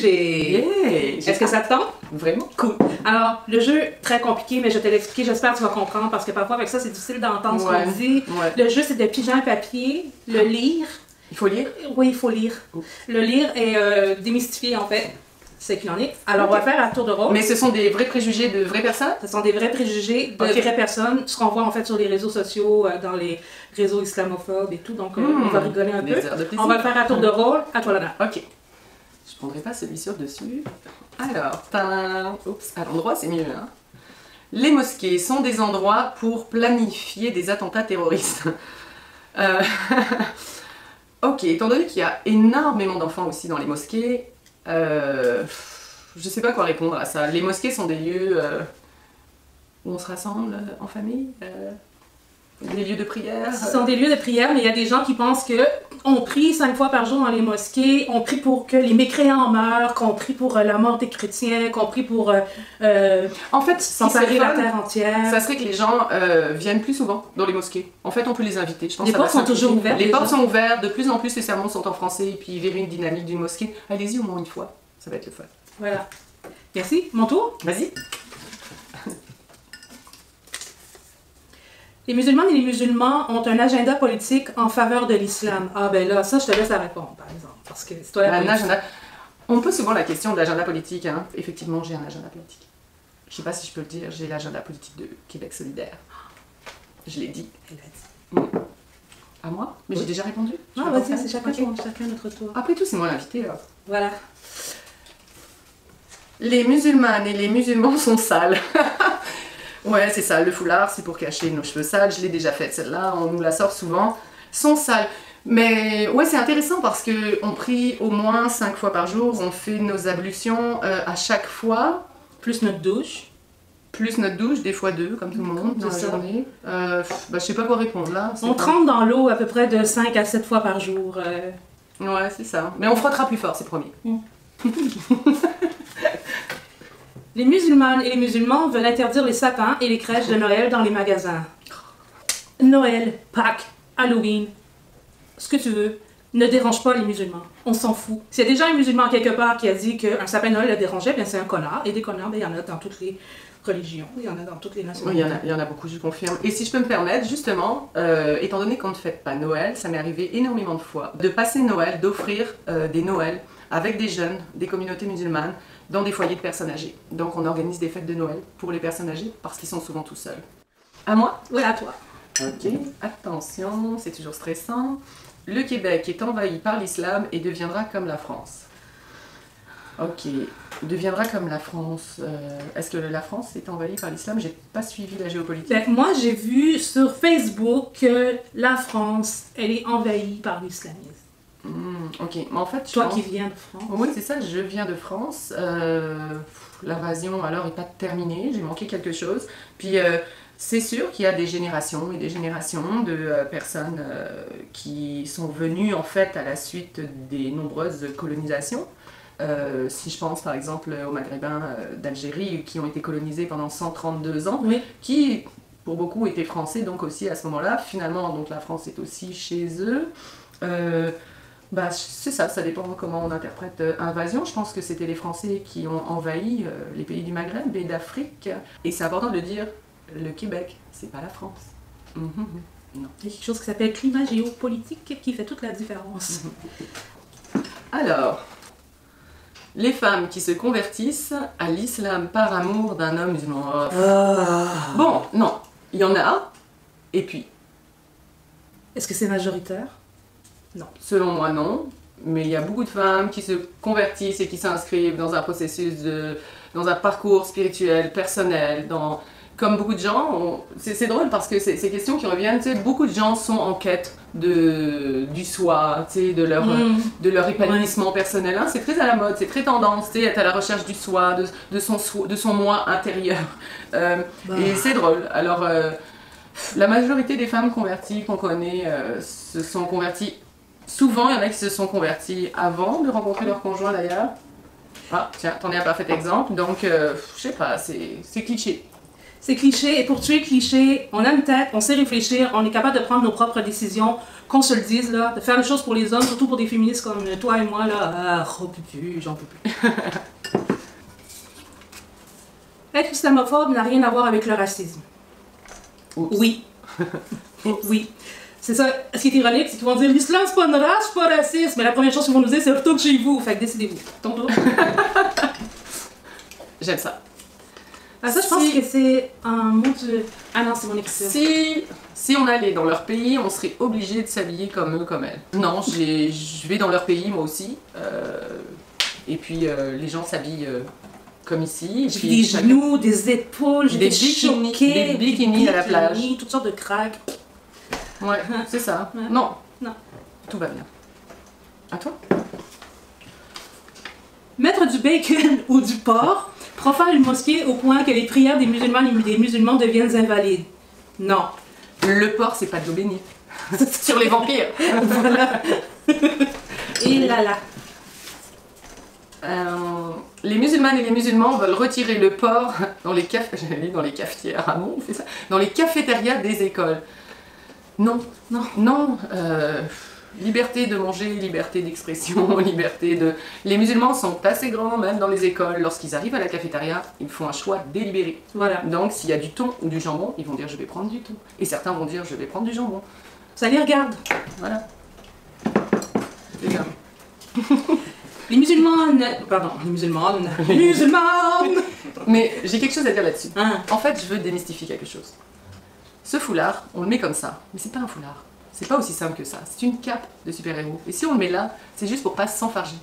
sujet. Yeah, Est-ce que ça te tente? Vraiment? Cool. Alors, le jeu, très compliqué, mais je vais te l'expliquer. J'espère que tu vas comprendre parce que parfois, avec ça, c'est difficile d'entendre ce qu'on dit. Ouais. Le jeu, c'est de piger un papier, le lire. Il faut lire? Oui, il faut lire. Le lire est démystifié, en fait. C'est qu'il en est. Alors, on va faire à tour de rôle. Mais ce sont des vrais préjugés de vraies personnes? Ce sont des vrais préjugés de vraies personnes, ce qu'on voit en fait sur les réseaux sociaux, dans les réseaux islamophobes et tout. Donc, on va rigoler un peu. On va le faire à tour de rôle. À toi, Lana. Ok. Je prendrai pas celui sur dessus. Alors, oups, à l'endroit, c'est mieux. Hein. Les mosquées sont des endroits pour planifier des attentats terroristes. Ok, étant donné qu'il y a énormément d'enfants aussi dans les mosquées, je sais pas quoi répondre à ça. Les mosquées sont des lieux où on se rassemble en famille, des lieux de prière. Ce sont des lieux de prière, mais il y a des gens qui pensent que on prie 5 fois par jour dans les mosquées, on prie pour que les mécréants meurent, qu'on prie pour la mort des chrétiens, qu'on prie pour en fait, s'emparer la terre entière. Ça serait que les gens viennent plus souvent dans les mosquées. En fait, on peut les inviter. Je pense les portes sont toujours ouvertes. Les portes sont ouvertes, de plus en plus les sermons sont en français, et puis verrez une dynamique d'une mosquée. Allez-y au moins une fois, ça va être le fun. Voilà. Merci. Mon tour? Vas-y. Les musulmanes et les musulmans ont un agenda politique en faveur de l'islam. Ah ben là, ça, je te laisse la répondre, par exemple. Parce que c'est toi la agenda. On me pose souvent la question de l'agenda politique. Hein. Effectivement, j'ai un agenda politique. Je sais pas si je peux le dire, j'ai l'agenda politique de Québec solidaire. Je l'ai dit. Elle l'a dit. À moi? Mais j'ai déjà répondu. Ah, vas-y, c'est chacun notre tour. Après tout, c'est moi l'invité, là. Voilà. Les musulmanes et les musulmans sont sales. Ouais, c'est ça, le foulard, c'est pour cacher nos cheveux sales. Je l'ai déjà faite, celle-là, on nous la sort souvent. Sont sales. Mais ouais, c'est intéressant parce qu'on prie au moins 5 fois par jour. On fait nos ablutions à chaque fois. Plus notre douche. Plus notre douche, des fois 2, comme tout le monde, dans la journée. Je sais pas quoi répondre là. On trempe dans l'eau à peu près de 5 à 7 fois par jour. Ouais, c'est ça. Mais on frottera plus fort, c'est promis. Les musulmanes et les musulmans veulent interdire les sapins et les crèches de Noël dans les magasins. Noël, Pâques, Halloween, ce que tu veux, ne dérange pas les musulmans. On s'en fout. S'il y a déjà un musulman quelque part qui a dit qu'un sapin de Noël le dérangeait, bien c'est un connard. Et des connards, il y en a dans toutes les religions, il y en a dans toutes les nations. Oui, il y en a beaucoup, je confirme. Et si je peux me permettre, justement, étant donné qu'on ne fête pas Noël, ça m'est arrivé énormément de fois de passer Noël, d'offrir des Noëls avec des jeunes, des communautés musulmanes, dans des foyers de personnes âgées. Donc on organise des fêtes de Noël pour les personnes âgées parce qu'ils sont souvent tout seuls. À moi? Oui, à toi. Ok, attention, c'est toujours stressant. Le Québec est envahi par l'islam et deviendra comme la France. Ok, deviendra comme la France. Est-ce que la France est envahie par l'islam? J'ai pas suivi la géopolitique. Ben, moi, j'ai vu sur Facebook que la France, elle est envahie par l'islamisme. Ok, mais en fait, toi qui viens de France. Oui, c'est ça, je viens de France. L'invasion alors est pas terminée, j'ai manqué quelque chose. Puis c'est sûr qu'il y a des générations et des générations de personnes qui sont venues en fait à la suite des nombreuses colonisations. Si je pense par exemple aux Maghrébins d'Algérie qui ont été colonisés pendant 132 ans, oui. Qui pour beaucoup étaient français, donc aussi à ce moment-là, finalement donc la France est aussi chez eux. C'est ça dépend comment on interprète invasion. Je pense que c'était les Français qui ont envahi les pays du Maghreb et d'Afrique. Et c'est important de dire, le Québec, c'est pas la France. Non. Il y a quelque chose qui s'appelle climat géopolitique qui fait toute la différence. Alors, les femmes qui se convertissent à l'islam par amour d'un homme musulman. Bon, non, il y en a. Et puis? Est-ce que c'est majoritaire? Non. Selon moi, non. Mais il y a beaucoup de femmes qui se convertissent et qui s'inscrivent dans un processus dans un parcours spirituel, personnel, comme beaucoup de gens. C'est drôle parce que ces questions qui reviennent, tu sais, beaucoup de gens sont en quête du soi, tu sais, de leur épanouissement personnel. Hein, c'est très à la mode, c'est très tendance, tu sais, être à la recherche du soi, de son moi intérieur. Et c'est drôle. Alors, la majorité des femmes converties qu'on connaît se sont converties. Souvent, il y en a qui se sont convertis avant de rencontrer leur conjoint d'ailleurs. Ah, tiens, t'en es un parfait exemple. Donc, je sais pas, c'est cliché. C'est cliché, et pour tuer le cliché, on a une tête, on sait réfléchir, on est capable de prendre nos propres décisions, qu'on se le dise, là, de faire les choses pour les hommes, surtout pour des féministes comme toi et moi, là. Ah, oh, putain, j'en peux plus. Être islamophobe n'a rien à voir avec le racisme. Oups. Oui. Oui. C'est ça. Ce qui est ironique, c'est qu'ils vont dire l'islam, c'est pas une race, c'est pas raciste. Mais la première chose qu'ils vont nous dire, c'est retourne chez vous. Fait que décidez-vous. Ton tour. J'aime ça. Ah, ça, je pense que c'est un mot de. Ah non, c'est mon écriture. Si on allait dans leur pays, on serait obligé de s'habiller comme eux, comme elles. Non, je vais dans leur pays, moi aussi. Et puis, les gens s'habillent comme ici. J'ai des genoux, des épaules, j'ai des bikinis à la plage. Toutes sortes de craques. Ouais, c'est ça. Ouais. Non. Non. Tout va bien. À toi? Mettre du bacon ou du porc profane une mosquée au point que les prières des musulmans deviennent invalides. Non. Le porc, c'est pas de l'eau bénite. Sur les vampires. Voilà. Et là là. Les musulmanes et les musulmans veulent retirer le porc dans les cafetières. Ah bon, on fait ça? Dans les cafétérias des écoles. Non, non, non. Liberté de manger, liberté d'expression, liberté de... Les musulmans sont assez grands, même dans les écoles. Lorsqu'ils arrivent à la cafétéria, ils font un choix délibéré. Voilà. Donc, s'il y a du thon ou du jambon, ils vont dire je vais prendre du thon. Et certains vont dire je vais prendre du jambon. Ça les regarde. Voilà. C'est bien. Les musulmanes... Pardon, les musulmanes... Musulmanes. Mais j'ai quelque chose à dire là-dessus. Hein. En fait, je veux démystifier quelque chose. Ce foulard, on le met comme ça, mais c'est pas un foulard. C'est pas aussi simple que ça. C'est une cape de super-héros. Et si on le met là, c'est juste pour pas s'enfarger.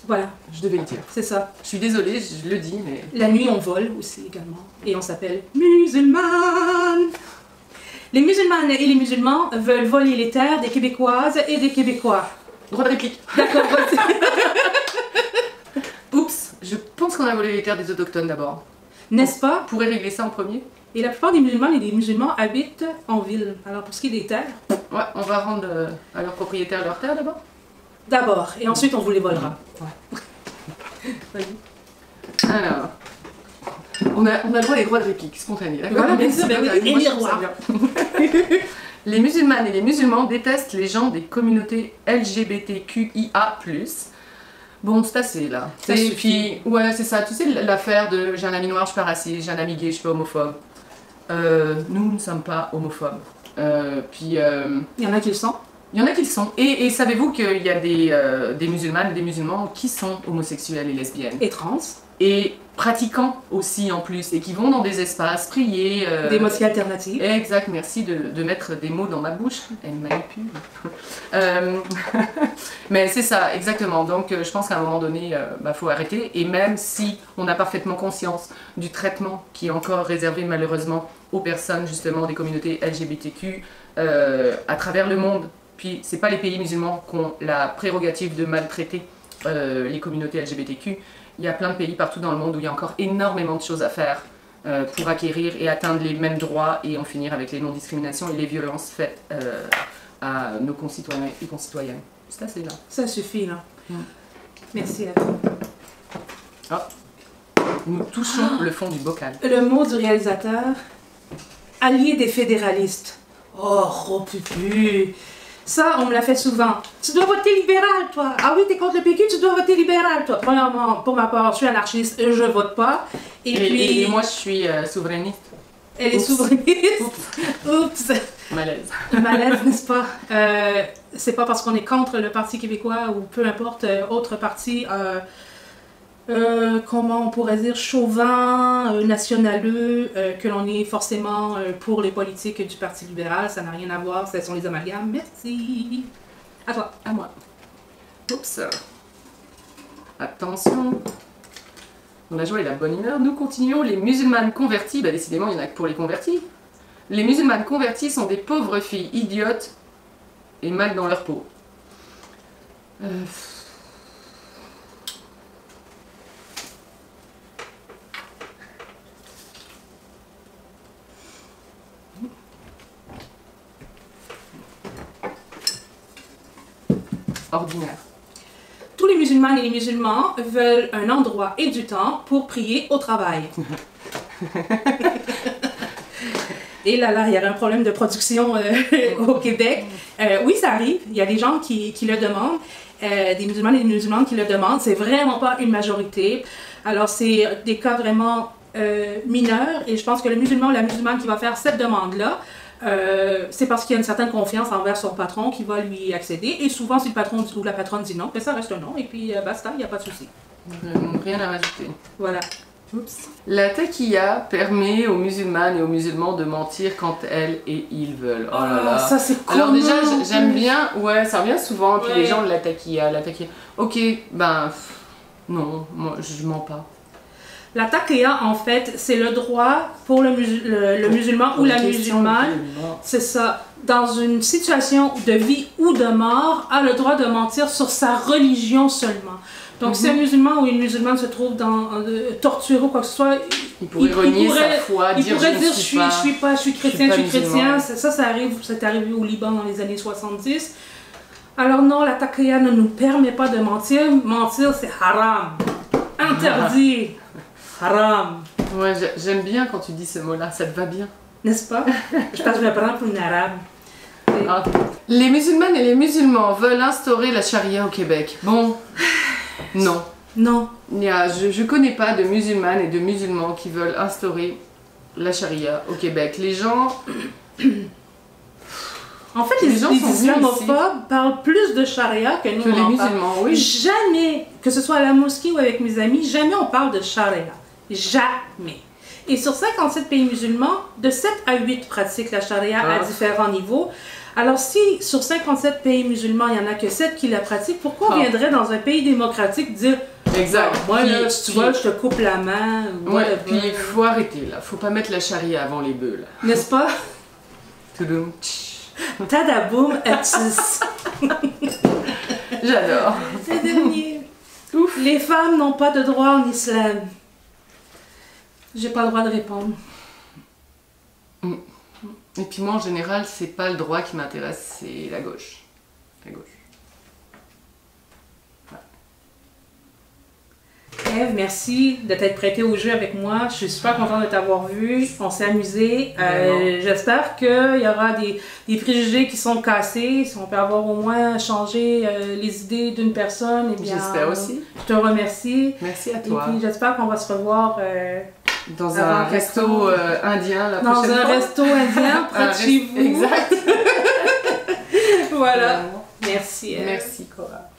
Voilà, Je devais le dire. c'est ça. Je suis désolée, je le dis, mais... La nuit, on vole aussi également. Et on s'appelle musulmanes. Les musulmanes et les musulmans veulent voler les terres des Québécoises et des Québécois. Droit de réplique. D'accord, vas-y. Oups, je pense qu'on a volé les terres des autochtones d'abord. N'est-ce pas? On pourrait régler ça en premier. Et la plupart des musulmans et des musulmans habitent en ville. Alors pour ce qui est des terres, Ouais, on va rendre à leurs propriétaires leurs terres d'abord. d'abord, et ensuite on vous les volera. Vas-y. Alors, on a le droit des droits de réplique spontanés, d'accord? Voilà, bien sûr, ben oui, et Moi, je les trouve ça rois. bien. Les musulmanes et les musulmans détestent les gens des communautés LGBTQIA+. Bon, c'est assez là. Ça suffit. Puis, ouais, c'est ça. Tu sais l'affaire de j'ai un ami noir, je suis pas raciste, j'ai un ami gay, je suis pas homophobe. Nous ne sommes pas homophobes. Il y en a qui le sont. Il y en a qui le sont. Et savez-vous qu'il y a des musulmanes et des musulmans qui sont homosexuels et lesbiennes? Et trans. Et pratiquants aussi en plus, et qui vont dans des espaces prier. Des mosquées alternatives. Exact, merci de mettre des mots dans ma bouche. Elle manipule. Mais c'est ça, exactement. Donc je pense qu'à un moment donné, faut arrêter. Et même si on a parfaitement conscience du traitement qui est encore réservé malheureusement aux personnes justement des communautés LGBTQ à travers le monde. Puis c'est pas les pays musulmans qui ont la prérogative de maltraiter les communautés LGBTQ. Il y a plein de pays partout dans le monde où il y a encore énormément de choses à faire pour acquérir et atteindre les mêmes droits et en finir avec les non-discriminations et les violences faites à nos concitoyens et concitoyennes. C'est assez là. Ça suffit, là. Merci à vous. Ah. Nous touchons le fond du bocal. Le mot du réalisateur, allié des fédéralistes. Oh, pupu. Ça, on me l'a fait souvent. Tu dois voter libéral, toi. Ah oui, t'es contre le PQ, tu dois voter libéral, toi. Premièrement, pour ma part, je suis anarchiste, je vote pas. Et moi, je suis souverainiste. Elle est souverainiste. Oups. Malaise. Malaise, n'est-ce pas? C'est pas parce qu'on est contre le Parti québécois ou peu importe autre parti, comment on pourrait dire, chauvin, nationaleux, que l'on est forcément pour les politiques du Parti libéral. Ça n'a rien à voir, ce sont les amalgames. Merci. À toi. À moi. Oups. Attention. Dans la joie et la bonne humeur, nous continuons. Les musulmanes converties, décidément, il n'y en a que pour les convertis. Les musulmanes converties sont des pauvres filles idiotes et mal dans leur peau. Ordinaire. Tous les musulmanes et les musulmans veulent un endroit et du temps pour prier au travail. Et là, il y a un problème de production au Québec. Oui, ça arrive. Il y a des gens qui le demandent, des musulmans et des musulmanes qui le demandent. C'est vraiment pas une majorité. Alors, c'est des cas vraiment mineurs. Et je pense que le musulman ou la musulmane qui va faire cette demande-là, c'est parce qu'il y a une certaine confiance envers son patron qui va lui accéder. Et souvent, si le patron ou la patronne dit non, ben ça reste un non. Et puis, basta, il n'y a pas de souci. Rien à rajouter. Voilà. Oups. La taqiyya permet aux musulmanes et aux musulmans de mentir quand elles et ils veulent. Oh là là. Ça c'est cool. Alors déjà, j'aime bien, ouais, ça revient souvent, puis Ouais. les gens de la taqiyya. Ok, ben, non, moi, je mens pas. La taqiyya, en fait, c'est le droit pour le musulman ou la musulmane, c'est ça, dans une situation de vie ou de mort, a le droit de mentir sur sa religion seulement. Donc, si un musulman ou une musulmane se trouve torturé ou quoi que ce soit, il pourrait renier sa foi, il pourrait dire je suis chrétien, je suis chrétien. Ça arrive, c'est arrivé au Liban dans les années 70. Alors non, la taqiyya ne nous permet pas de mentir. Mentir, c'est haram. Interdit. Haram. Ouais, j'aime bien quand tu dis ce mot-là, ça te va bien. N'est-ce pas? Je pense que je me prends pour une arabe. Ah. Les musulmanes et les musulmans veulent instaurer la charia au Québec. Bon, non. Non. Je connais pas de musulmanes et de musulmans qui veulent instaurer la charia au Québec. Les gens... En fait, les islamophobes parlent plus de charia que nous. Que les musulmans, oui. Jamais, que ce soit à la mosquée ou avec mes amis, jamais on parle de charia. Jamais. Et sur 57 pays musulmans, de 7 à 8 pratiquent la charia à différents niveaux. Alors si sur 57 pays musulmans, il n'y en a que 7 qui la pratiquent, pourquoi on viendrait dans un pays démocratique dire exact. Moi, là, si tu vois, je te coupe la main. Ouais, puis il faut arrêter là. Faut pas mettre la charia avant les bœufs là. N'est-ce pas? Toudoum. Tadaboum, atis. J'adore. Le dernier. Ouf. Les femmes n'ont pas de droit en islam. J'ai pas le droit de répondre. Et puis moi en général, c'est pas le droit qui m'intéresse, c'est la gauche. La gauche. Ève, merci de t'être prêtée au jeu avec moi. Je suis super contente de t'avoir vu. On s'est amusé. J'espère qu'il y aura des préjugés qui sont cassés. Si on peut avoir au moins changé les idées d'une personne, eh bien, j'espère aussi. Je te remercie. Merci à toi. Et puis j'espère qu'on va se revoir dans un resto indien la prochaine fois. Dans un resto indien près de chez vous. Exact. Voilà. Merci. Merci Cora.